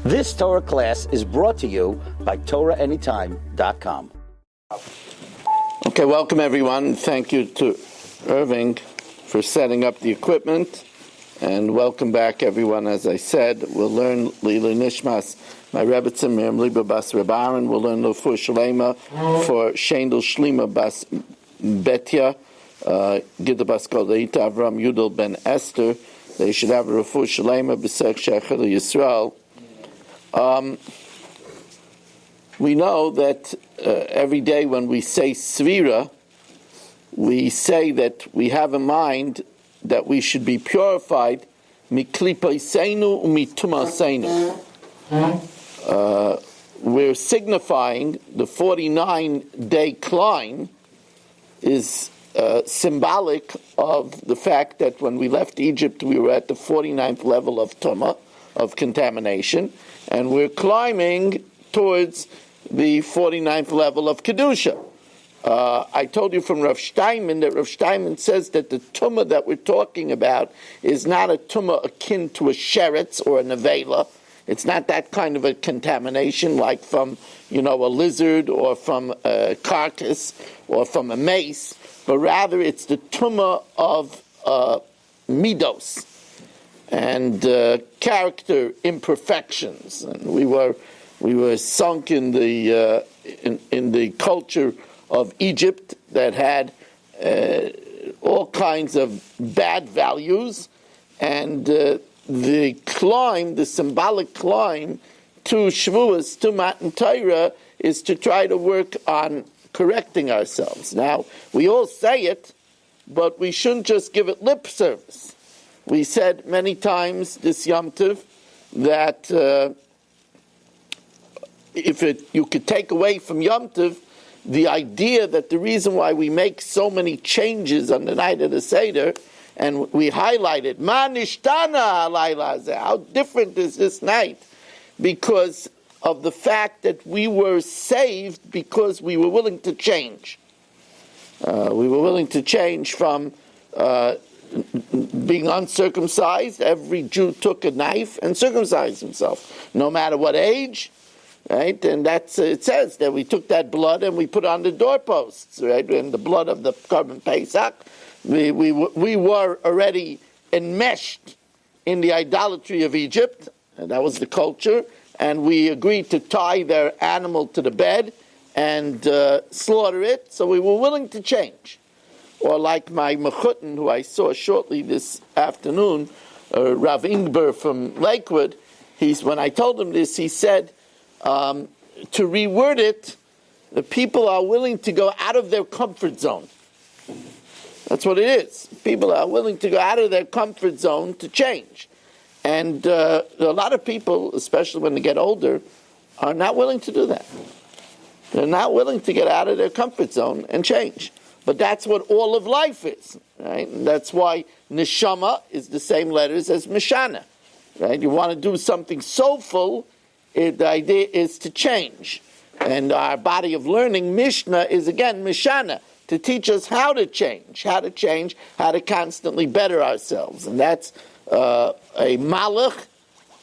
This Torah class is brought to you by TorahAnytime.com. Okay, welcome everyone. Thank you to Irving for setting up the equipment. And welcome back everyone. As I said, we'll learn Lila Nishmas, my Rebbetzin Miriam Liba Bas Reb Aaron. We'll learn Lefur Shalema for Shendel Shlima Bas Betya, Gida Bas Kodaita Avram Yudel Ben Esther. They should have a Lefur Shalema B'Sech Shechel Yisrael. We know that every day when we say Sefira, we say that we have in mind that we should be purified miklipaseinu umitumaseinu. We're signifying the 49-day climb is symbolic of the fact that when we left Egypt, we were at the 49th level of tumah, of contamination, and we're climbing towards the 49th level of Kedusha. I told you from Rav Steinman that Rav Steinman says that the tumah that we're talking about is not a tumah akin to a sheretz or a nevela. It's not that kind of a contamination like from, a lizard or from a carcass or from a mace, but rather it's the tumah of midos and character imperfections. And we were sunk in the in the culture of Egypt that had all kinds of bad values, and the climb, the symbolic climb to Shavuos, to Matan Torah, is to try to work on correcting ourselves. Now, we all say it, but we shouldn't just give it lip service. We said many times this Yom Tov that you could take away from Yom Tov the idea that the reason why we make so many changes on the night of the Seder, and we highlighted, Ma nishtana halayla hazeh, how different is this night? Because of the fact that we were saved because we were willing to change. We were willing to change from being uncircumcised. Every Jew took a knife and circumcised himself, no matter what age. Right, and that's it says that we took that blood and we put on the doorposts, right? And the blood of the Korban Pesach, we were already enmeshed in the idolatry of Egypt, and that was the culture. And we agreed to tie their animal to the bed and slaughter it. So we were willing to change. Or like my mechutin, who I saw shortly this afternoon, Rav Ingber from Lakewood. When I told him this, he said, to reword it, the people are willing to go out of their comfort zone. That's what it is. People are willing to go out of their comfort zone to change. And a lot of people, especially when they get older, are not willing to do that. They're not willing to get out of their comfort zone and change. But that's what all of life is, right? And that's why neshama is the same letters as mishana, right? You want to do something soulful, the idea is to change. And our body of learning, Mishnah, is again Mishana, to teach us how to change, how to constantly better ourselves. And that's a malach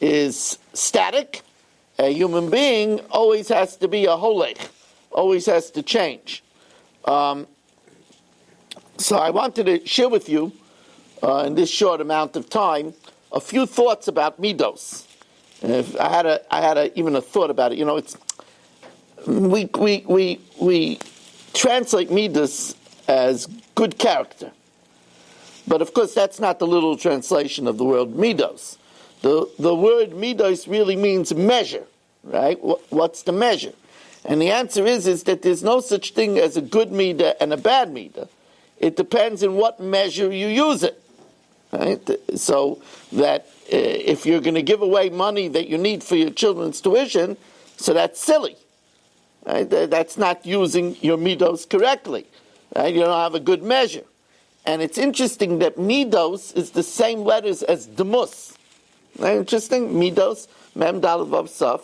is static. A human being always has to be a holech, always has to change. So I wanted to share with you, in this short amount of time, a few thoughts about midos. And if I had even a thought about it. It's we translate midas as good character, but of course that's not the literal translation of the word midos. The word midos really means measure, right? What's the measure? And the answer is that there's no such thing as a good midah and a bad midah. It depends on what measure you use it, right? So that if you're going to give away money that you need for your children's tuition, so that's silly. Right? That's not using your midos correctly. Right? You don't have a good measure. And it's interesting that midos is the same letters as demus. Right? Interesting? Midos, mem, daled, vav, saf,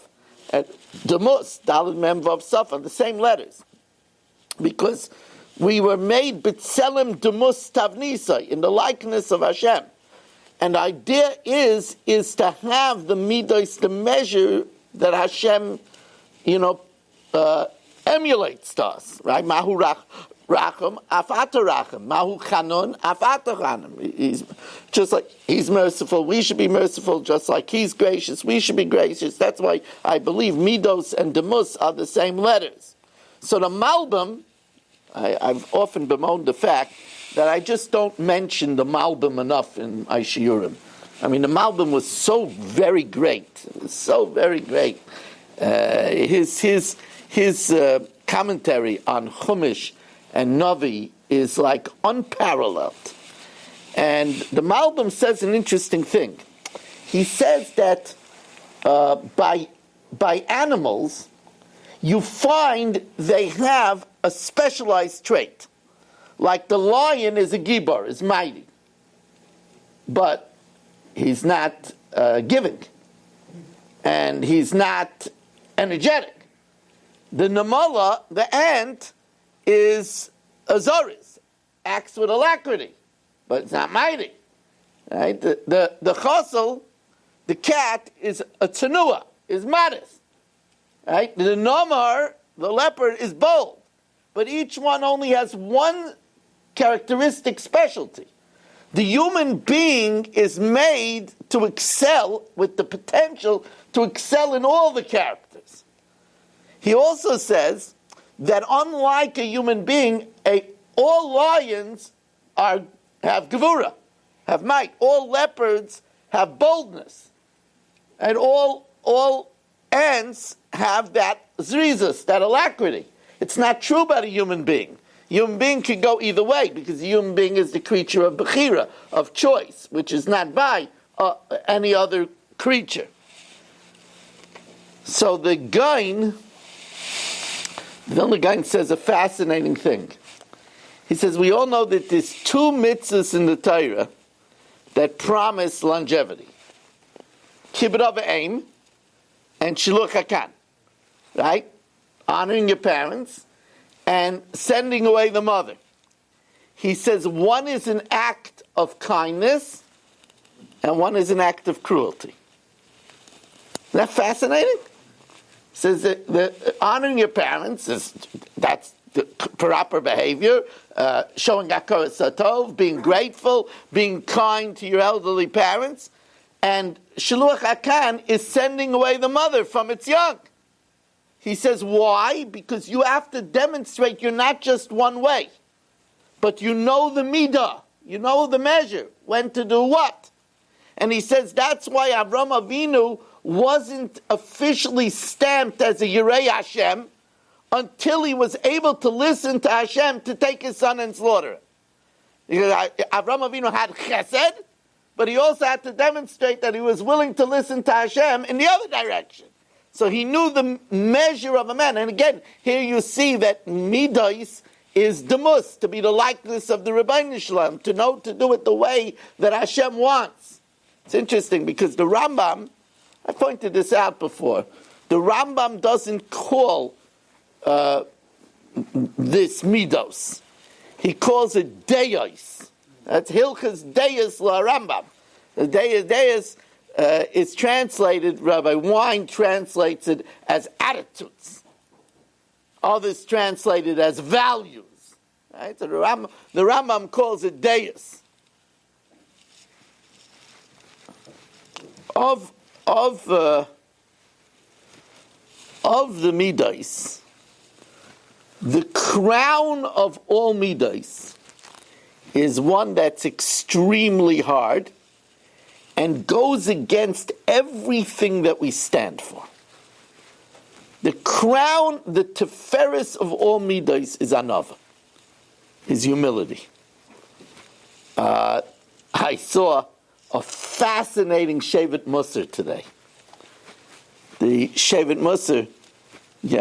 and demus, daled, mem, vav, saf, are the same letters. Because we were made b'tselem demus tavnisa, in the likeness of Hashem. And the idea is to have the midos, the measure that Hashem, emulates to us, right? Mahu racham, afata racham. Mahu chanon, afata chanon. He's just like he's merciful. We should be merciful, just like he's gracious. We should be gracious. That's why I believe midos and demus are the same letters. So the Malbim, I've often bemoaned the fact that I just don't mention the Malbim enough in my shiurim. I mean, the Malbim was so very great. It was so very great. His commentary on Chumash and Navi is like unparalleled. And the Malbim says an interesting thing. He says that by animals, you find they have a specialized trait. Like the lion is a gibor, is mighty. But he's not giving. And he's not energetic. The namala, the ant, is azoris, acts with alacrity, but it's not mighty. Right? The chosel, the cat, is a tsanua, is modest. Right? The nomar, the leopard, is bold. But each one only has one characteristic specialty. The human being is made to excel with the potential to excel in all the characters. He also says that unlike a human being, all lions have gevura, have might. All leopards have boldness. And all ants have that zrizus, that alacrity. It's not true about a human being. Human being can go either way because the human being is the creature of bechira, of choice, which is not by any other creature. So the Gaon says a fascinating thing. He says, we all know that there's two mitzvahs in the Torah that promise longevity. Kibbud v'aim and shiluch hakan. Right? Honoring your parents and sending away the mother. He says one is an act of kindness and one is an act of cruelty. Isn't that fascinating? He says that honoring your parents that's the proper behavior, showing hakaras hatov, being grateful, being kind to your elderly parents, and shiluch hakan is sending away the mother from its young. He says, why? Because you have to demonstrate you're not just one way, but you know the midah, you know the measure, when to do what. And he says that's why Avram Avinu wasn't officially stamped as a Yirei Hashem until he was able to listen to Hashem to take his son and slaughter him. Because Avram Avinu had chesed, but he also had to demonstrate that he was willing to listen to Hashem in the other direction. So he knew the measure of a man. And again, here you see that midos is demus, to be the likeness of the Rebbeinu Shalom, to know to do it the way that Hashem wants. It's interesting because the Rambam, I pointed this out before, the Rambam doesn't call this midos. He calls it deos. That's Hilchas Deos la Rambam. The Deos is translated, Rabbi Wein translates it as attitudes. Others translate it as values. Right? So the Rambam calls it deus. Of the midos, the crown of all midos is one that's extremely hard and goes against everything that we stand for. The crown, the teferis of all midos is anava, is humility. I saw a fascinating Shevet Musar today. The Shevet Musar,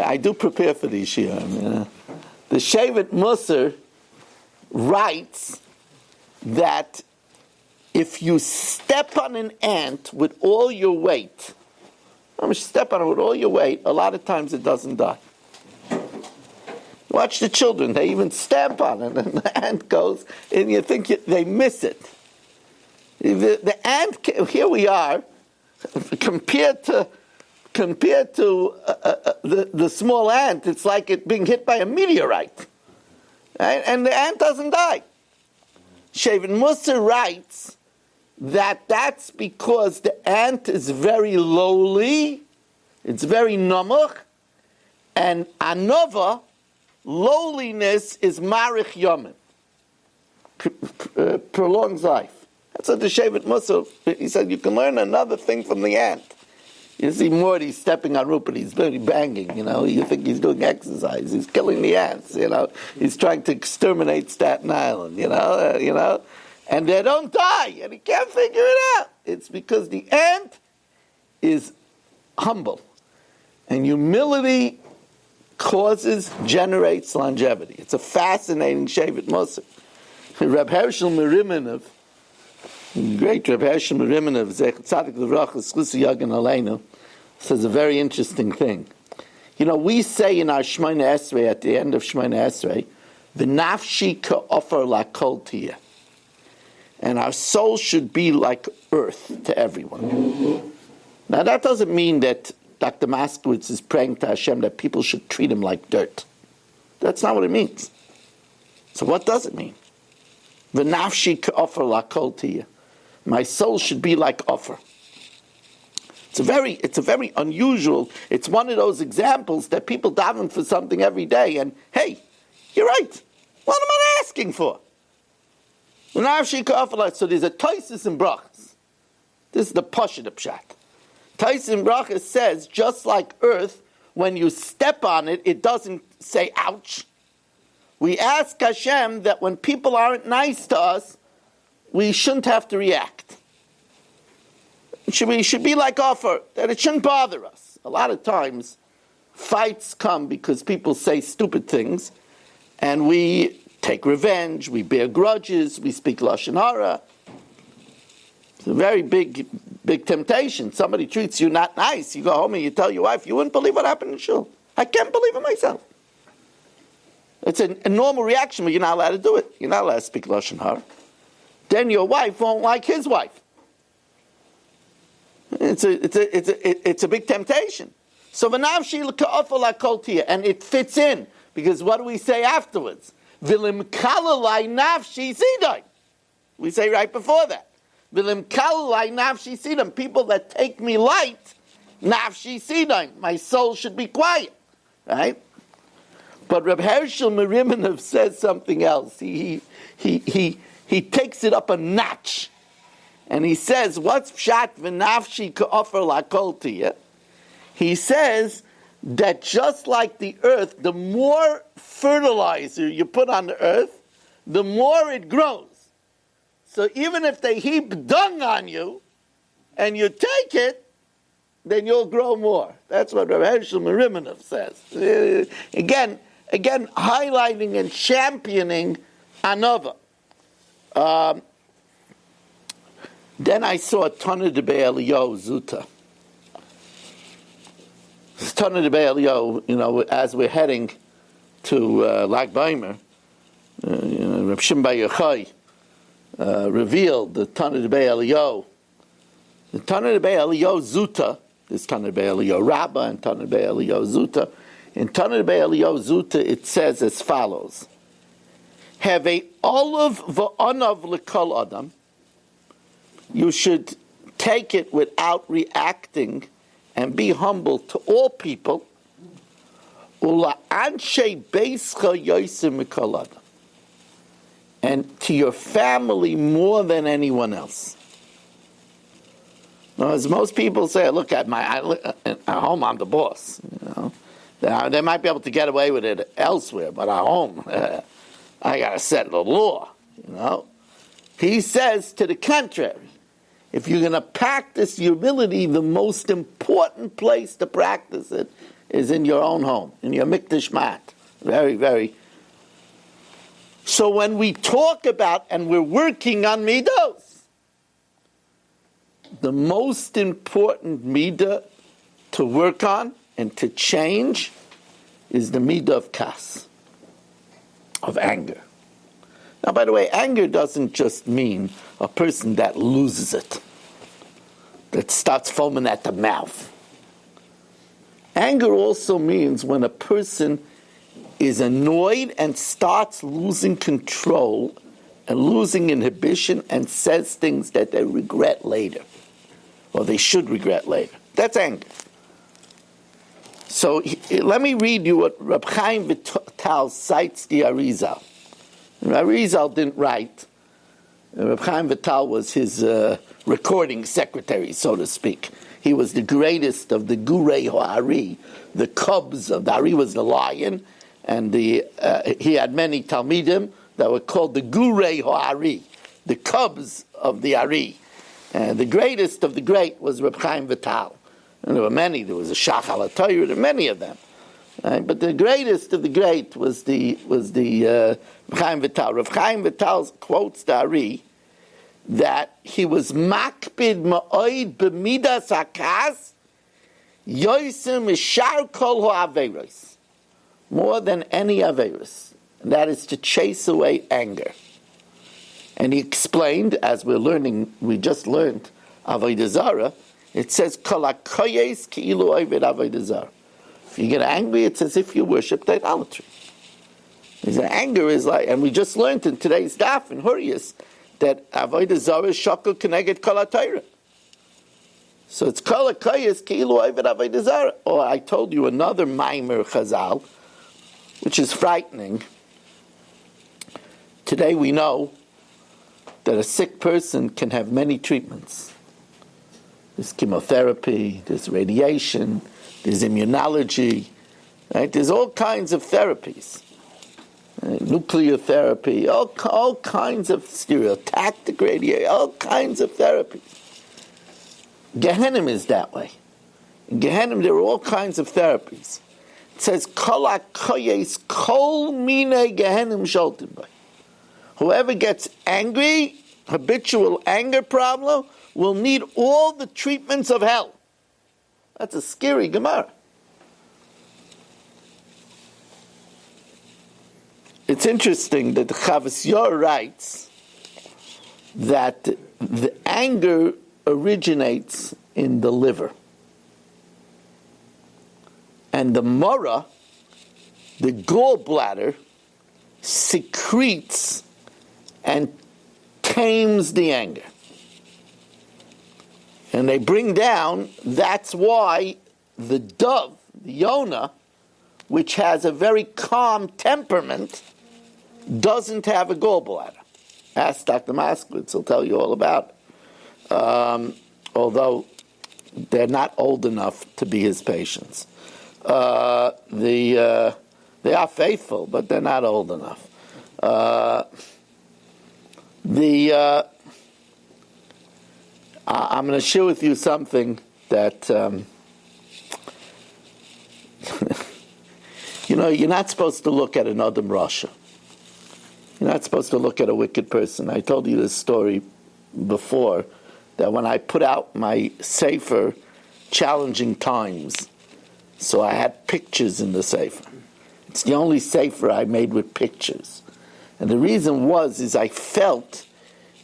I do prepare for these shiurim. The Shevet Musar writes that if you step on an ant with all your weight, step on it with all your weight, a lot of times it doesn't die. Watch the children, they even stamp on it and the ant goes, and you think they miss it. The ant, here we are, compared to the small ant, it's like it being hit by a meteorite. Right? And the ant doesn't die. Shevet Musar writes that that's because the ant is very lowly, it's very namuch, and anova, lowliness, is marich yomim, prolongs life. That's what the Shevet Musar, he said, you can learn another thing from the ant. You see Morty stepping on root, but he's very banging, You think he's doing exercise. He's killing the ants, He's trying to exterminate Staten Island, And they don't die, and he can't figure it out. It's because the ant is humble. And humility generates longevity. It's a fascinating Shevet Musar. Reb Hershel Meriminov, great Reb Hershel Meriminov, Zechat Tzadik L'Vrach, Schlusi Yagan Aleinu, says a very interesting thing. We say in our Shemona Esrei, at the end of Shemona Esrei, V'nafshi ka'ofer la'kol tiyeh. And our soul should be like earth to everyone. Now that doesn't mean that Dr. Moskowitz is praying to Hashem that people should treat him like dirt. That's not what it means. So what does it mean? V'nafshi ka'ofer la'kol tiyeh. My soul should be like offer. It's a very unusual, it's one of those examples that people daven for something every day, and hey, you're right. What am I asking for? So there's a Taisus in Brachas. This is the Pasha the Pshat. Taisus in Brachas says, just like earth, when you step on it, it doesn't say ouch. We ask Hashem that when people aren't nice to us, we shouldn't have to react. It should be like offer, that it shouldn't bother us. A lot of times, fights come because people say stupid things, and we take revenge, we bear grudges, we speak Lashon Hara. It's a very big temptation. Somebody treats you not nice, you go home and you tell your wife, you wouldn't believe what happened in Shul. I can't believe it myself. It's a normal reaction, but you're not allowed to do it. You're not allowed to speak Lashon Hara. Then your wife won't like his wife. It's a big temptation. So v'nafshi l'ka'ofer la'kol tiyeh, and it fits in, because what do we say afterwards? V'lim kalalai nafshi sidai. We say right before that. V'lim kalalai nafshi sidai. People that take me light, nafshi sidai. My soul should be quiet. Right? But Reb Hershel Meriminov says something else. He takes it up a notch. And he says, what's pshat v'nafshi ka'ofer la'kol tiyeh? He says that just like the earth, the more fertilizer you put on the earth, the more it grows. So even if they heap dung on you, and you take it, then you'll grow more. That's what Reb Hershel Meriminov says. Again, highlighting and championing anova. Then I saw Tana de Be'elio Zuta. Tana de Be'elio, as we're heading to Lag Baimer, Reb Shimon Bar Yochai revealed the Tana de Be'elio. The Tana de Be'elio Zuta, this Tana de Be'elio Rabbah and Tana de Be'elio Zuta. In Tana de Be'elio Zuta it says as follows: have a olive v'onav l'kol adam. You should take it without reacting and be humble to all people. And to your family more than anyone else. Now, as most people say, look at at home, I'm the boss. They might be able to get away with it elsewhere, but at home, I got to set the law. He says to the contrary. If you're going to practice humility, the most important place to practice it is in your own home, in your mikdash mat. Very, very. So when we talk about, and we're working on midos, the most important midah to work on and to change is the midah of kas, of anger. Now, by the way, anger doesn't just mean a person that loses it, that starts foaming at the mouth. Anger also means when a person is annoyed and starts losing control and losing inhibition and says things that they regret later, or they should regret later. That's anger. So let me read you what Reb Chaim Vital cites the Arizal. Arizal didn't write. Reb Chaim Vital was his recording secretary, so to speak. He was the greatest of the Gurei Ha'ari, the cubs of the Ari was the lion, and he had many Talmidim that were called the Gurei Ha'ari, the cubs of the Ari. And the greatest of the great was Reb Chaim Vital. And there were many. There was a Shach HaTorah, there were many of them. Right? But the greatest of the great was the Reb Chaim Vital. Reb Chaim Vital quotes the Ari that he was makpid ma'oid b'midas hakas yosim mishar kol ha'averos, more than any averos, and that is to chase away anger. And he explained, as we just learned avodah zarah, it says kol hakoyes ki'ilu oved avodah zarah. If you get angry, it's as if you worship idolatry. Anger is like, and we just learned in today's daf in Hurrius that avodah zarah is shakul keneged kol haTorah. So it's kol hakoyes ki'ilu oved avodah zarah. Or I told you another maimer chazal, which is frightening. Today we know that a sick person can have many treatments. There's chemotherapy, there's radiation, there's immunology, right? There's all kinds of therapies. Nuclear therapy, all kinds of stereotactic radiation, all kinds of therapies. Gehenim is that way. In Gehenim there are all kinds of therapies. It says, Kol hakoyes kol mine Gehenim sholtim bay. Whoever gets angry, habitual anger problem, will need all the treatments of hell. That's a scary Gemara. It's interesting that the Chavas Yor writes that the anger originates in the liver. And the mora, the gallbladder, secretes and tames the anger. And they bring down, that's why the dove, the Yonah, which has a very calm temperament, doesn't have a gallbladder. Ask Dr. Moskowitz, he'll tell you all about it. Although they're not old enough to be his patients. They are faithful, but they're not old enough. I'm going to share with you something that, you're not supposed to look at an Adam Rasha. You're not supposed to look at a wicked person. I told you this story before, that when I put out my Sefer, Challenging Times, so I had pictures in the Sefer. It's the only Sefer I made with pictures. And the reason is I felt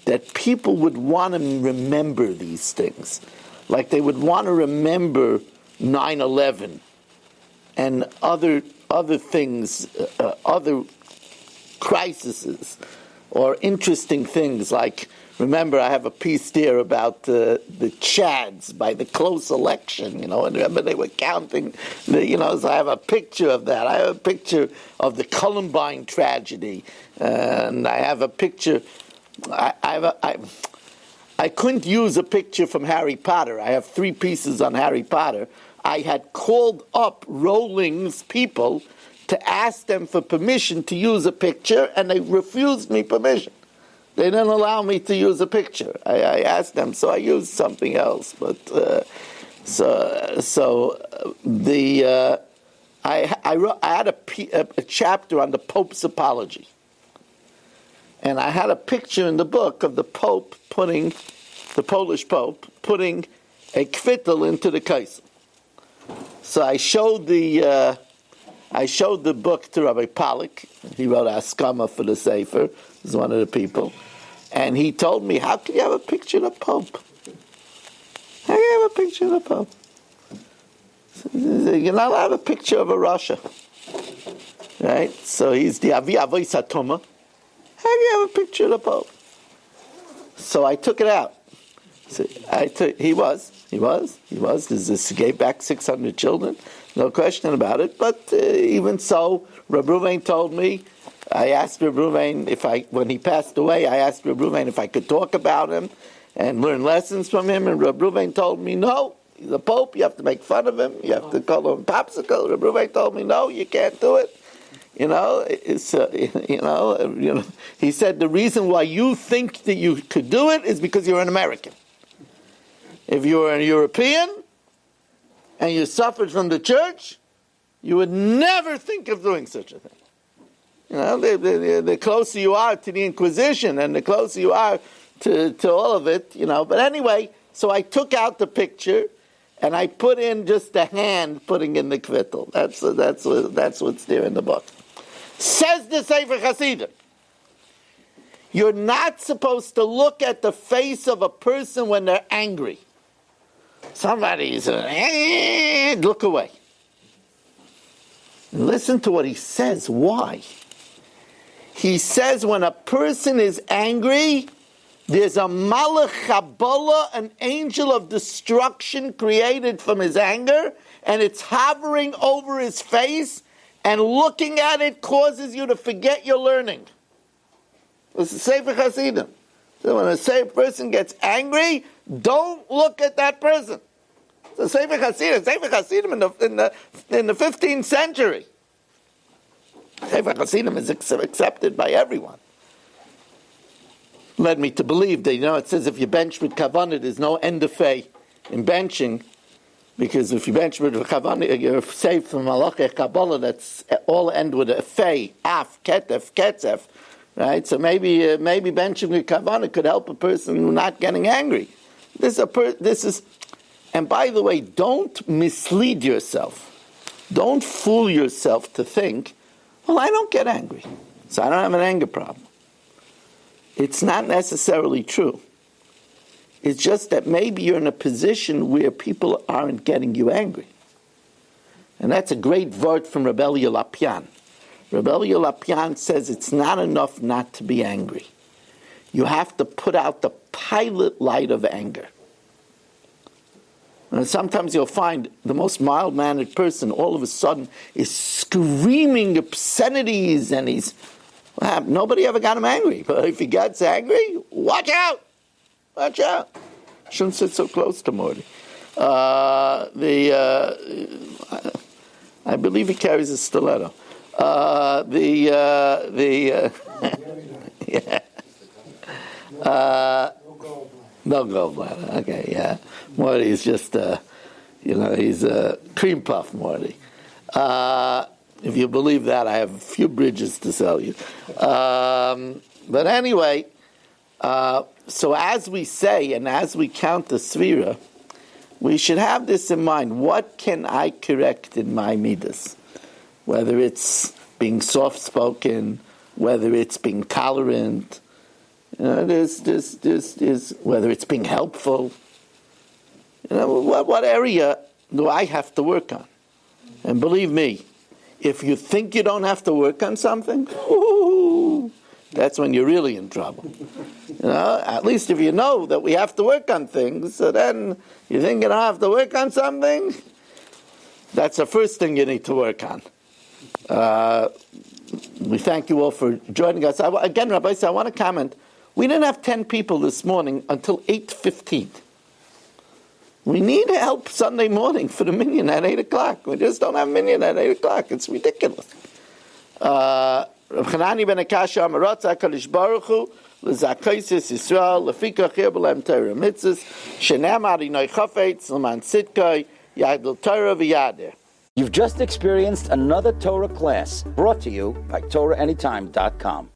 that people would want to remember these things. Like they would want to remember 9/11 and other things, other crises, or interesting things. Like, remember, I have a piece there about the Chads by the close election, and remember they were counting, so I have a picture of that. I have a picture of the Columbine tragedy, and I have a picture. I couldn't use a picture from Harry Potter. I have 3 pieces on Harry Potter. I had called up Rowling's people to ask them for permission to use a picture, and they refused me permission. They didn't allow me to use a picture. I asked them, so I used something else. But I had a chapter on the Pope's apology. And I had a picture in the book of the Polish Pope, putting a kvittel into the kaisel. So I showed the I showed the book to Rabbi Pollack. He wrote Askama for the Sefer. He's one of the people. And he told me, how can you have a picture of the Pope? How can you have a picture of the Pope? You're not allowed to have a picture of a Russia. Right? So he's the Avi Avoy Satoma. How can you have a picture of the Pope? So I took it out. So he was. This gave back 600 children. No question about it. But even so, Reb Ruvain told me, I asked Reb Ruvain when he passed away, I asked Reb Ruvain if I could talk about him and learn lessons from him, and Reb Ruvain told me, no, he's a pope, you have to make fun of him, you have to call him popsicle. Reb Ruvain told me, no, you can't do it. He said the reason why you think that you could do it is because you're an American. If you were a European and you suffered from the church, you would never think of doing such a thing. The closer you are to the Inquisition and the closer you are to all of it, But anyway, so I took out the picture and I put in just the hand putting in the kvittel. That's what's there in the book. Says the Sefer Hasidim, you're not supposed to look at the face of a person when they're angry. Somebody's look away. Listen to what he says. Why? He says when a person is angry, there's a malach Kabbalah, an angel of destruction created from his anger, and it's hovering over his face, and looking at it causes you to forget your learning. It's the Sefer Hasidim. So when a person gets angry, don't look at that person. The Sefer Hasidim in the 15th century. Sefer Hasidim is accepted by everyone. Led me to believe that, it says if you bench with kavanah, there's no end of fay in benching, because if you bench with kavanah, you're saved from malachei Kabbalah. That's all end with a fay, af, ketef, ketzef, right? So maybe benching with kavanah could help a person not getting angry. This is. And by the way, don't mislead yourself. Don't fool yourself to think, well, I don't get angry, so I don't have an anger problem. It's not necessarily true. It's just that maybe you're in a position where people aren't getting you angry. And that's a great word from Rabbi Lapian. Rabbi Lapian says it's not enough not to be angry. You have to put out the pilot light of anger. And sometimes you'll find the most mild-mannered person all of a sudden is screaming obscenities, and nobody ever got him angry. But if he gets angry, watch out! Watch out! Shouldn't sit so close to Morty. I believe he carries a stiletto. No gallbladder. Okay, yeah. Morty is just, he's a cream puff, Morty. If you believe that, I have a few bridges to sell you. But anyway, so as we say and as we count the Sefira, we should have this in mind. What can I correct in my midas? Whether it's being soft-spoken, whether it's being tolerant, there's whether it's being helpful. What area do I have to work on? And believe me, if you think you don't have to work on something, that's when you're really in trouble. At least if you know that we have to work on things, so then you think you don't have to work on something, that's the first thing you need to work on. We thank you all for joining us. Again, Rabbi, I want to comment. We didn't have 10 people this morning until 8:15. We need help Sunday morning for the minyan at 8 o'clock. We just don't have minyan at 8 o'clock. It's ridiculous. Reb Chanani ben Akasha Amaratz HaKadosh Baruch Hu L'Zakaisis Yisrael L'Fikach Yirbalem Torah Mitzvahs Shenem Adonai Chafetz L'man Sidkai Yadel Torah V'Yader. You've just experienced another Torah class brought to you by TorahAnytime.com.